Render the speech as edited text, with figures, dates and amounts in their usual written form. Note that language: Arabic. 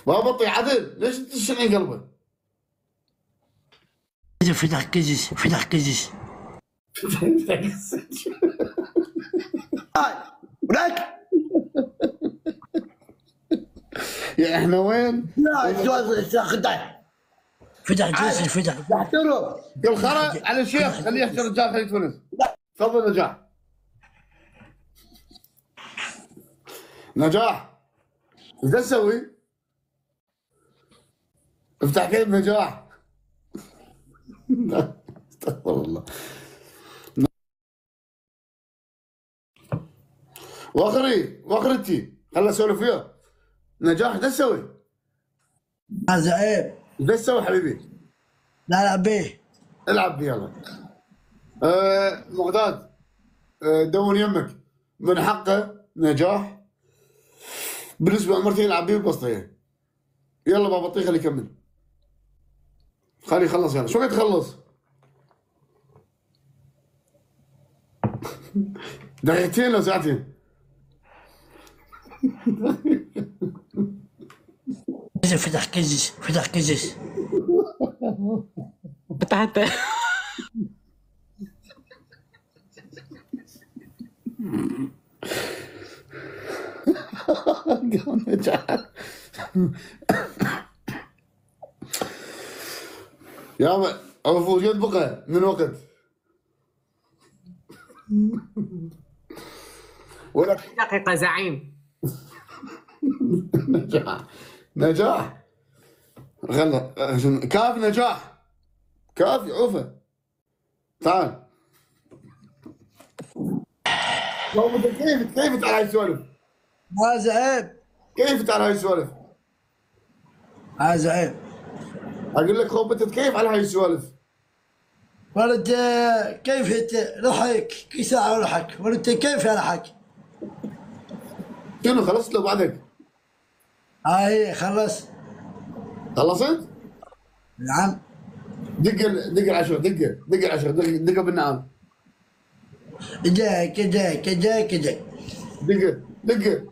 بابا طي عدل ليش تشنعي قلبه؟ فتح كجش فتح كجش. ولك يا احنا وين؟ لا جواز خداع فتح كجش فتح. احترم قال خرا على الشيخ خليه يحشر الرجال خليه يتونس. تفضل نجاح. نجاح ايش تسوي؟ افتح كيف نجاح. استغفر الله. واخرتي خلنا اسولف وياه. نجاح ايش تسوي؟ هذا عيب. ايش تسوي حبيبي؟ لا لا بيه. العب بي يلا. مقداد دون يمك من حقه نجاح بالنسبه لمرتي يلعب بيه بالبسطيه. يلا بابا طيخ خليه يكمل. خليه يخلص يلا. شو قد تخلص؟ دقيقتين لو ساعتين. فتح كجش فتح كجش. فتحت. نجاح يابا افوز قد بقى من وقت ولا دقيقة زعيم. نجاح نجاح غلا كاف نجاح كاف عوفه تعال. كيف تعال هاي السوالف؟ هذا عيب. كيف تعال هاي السوالف؟ هذا عيب. اقول لك خوف انت كيف على هاي السوالف؟ ولد كيف انت ضحك كي ساعة وضحك ولد كيف يضحك؟ شنو خلصت له بعدك؟ هاي خلص. خلصت؟ نعم. دق العشرة دق العشرة دق بالنعام. كذا كذا كذا كذا. دق